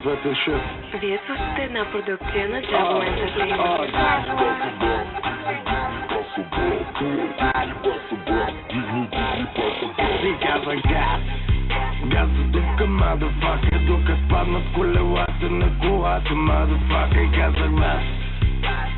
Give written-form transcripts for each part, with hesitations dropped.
Вие слушате една продукция на Jabo Entertainment. Газ тук, мазафака, тук спаднат колелата на колата, мазафака, и казах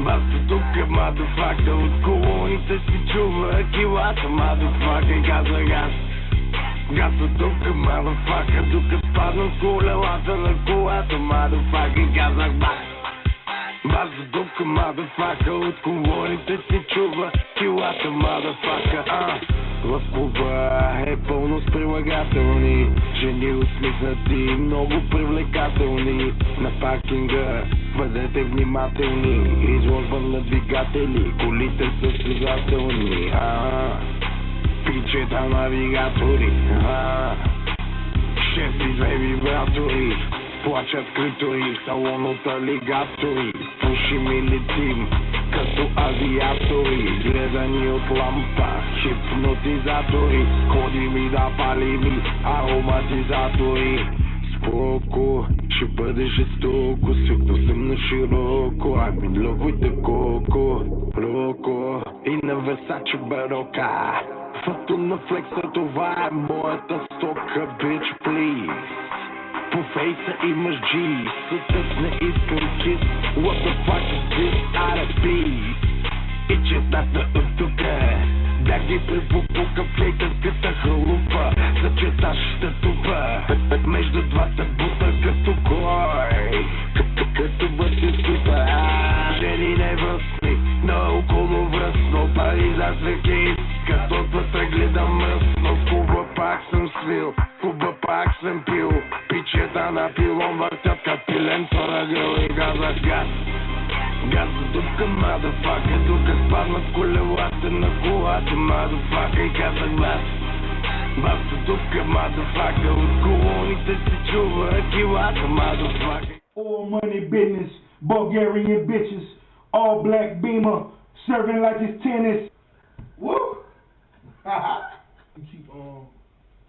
бас тук, мазафака, от колоните си чува килата, мазафака, и казах газ тук, мазафака, тук спаднат колелата на колата, мазафака, и казах бас тук, мазафака, от колоните си чува килата, мазафака, В клуба е пълно с прилагателни жени усмихнати, много привлекателни. На паркинга бъдете внимателни, изложба на двигатели, колите са слизателни. Пичета навигатори, шефи две вибратори, плачат критори, салон от алигатори. Пушим и летим като авиатори, гледани от лампа, хипнотизатори. Ходим и да палим ароматизатори. Споко, ще бъде жестоко, свикнал съм на широко. Ами лъвайте колко, роко и на Версаче барока. Фото на флекса, това е моята стока, bitch please. По фейса имаш G, сътът не искам кис. What the fuck is this, R&B? И четата от тука, да ги припопука в хейтърската халупа. Зачетащата тупа, между двата бута като кой, като бътиската. Жени невръстни, наоколо връсно, пари за свеки. Като отвътре гледам мръсно, в куба пак съм свил, куба пак съм пил. Пичета на пилон въртят като пилен парагъл и казах газ дупка, мазафака, тук спаднат колелата на колата, мазафака, и казах бас дупка, мазафака, от колоните се чува килата, мазафака. All money business, Bulgarian bitches, all black beamer, serving like it's tennis. Woo!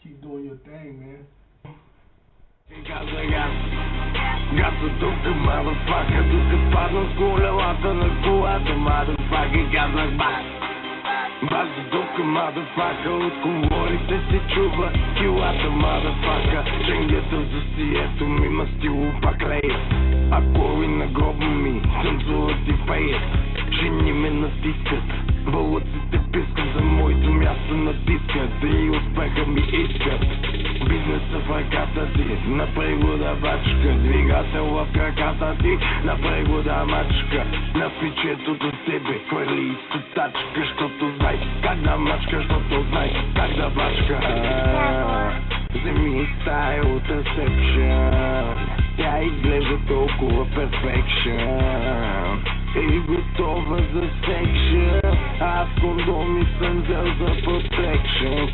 Keep doing your thing, man. Газ тук, мазафака, тук спаднат колелата на колата, мазафака, и казах бас тук, мазафака, от колоните се чува килата, мазафака. Ченгето в засието ми мастило пак леят, а кори на гроба ми цензурат и пеят. Жени ме натискат, вълъците пискат, за моето място натискат и успеха ми искат. Бизнеса в ръката ти, на пригода бачка, двигател в краката ти, на пригода мачка. На пичето до тебе хвърли стотачка, щото знай как да мачка, щото знай как да бачка. Вземи стайл от ресепшън, тя изглежда толкова перфекшън и готова за секшън. Аз кондоми съм взел за протекшън.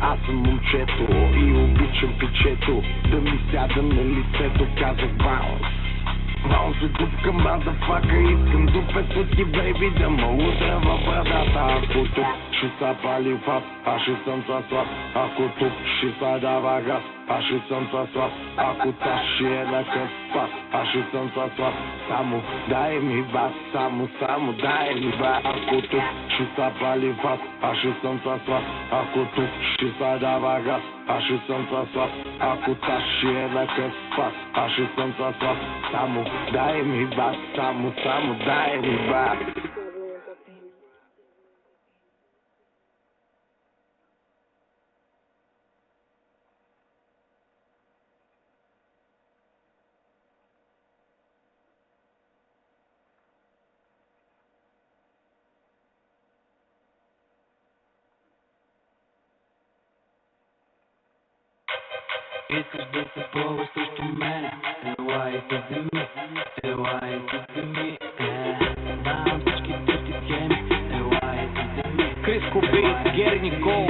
Аз съм момчето и обичам пичето, да ми сяда на лицето, казах Баунс от дупка, мазафака, искам дупето ти, бейби, да ме удря в брадата. Ако тук ще са пали фас, аз ще съм слаб. Ако тук ще са дава газ, аз ще съм слаб. Ако таш ще е на къспас, аз ще съм слаб. Само дай ми бас, само дай ми бас. Ако тук ще са пали фас, аз ще съм слаб. Ако тук ще са дава газ, аз ще съм слаб. Ако таш ще е на къспас, аз ще съм слаб. Само дай ми бас, само дай ми бас. Искаш да се пробваш срещу мен, елай се вземи, знам всичките ти схеми, елай се вземи. Криско Бит, Герни Гол.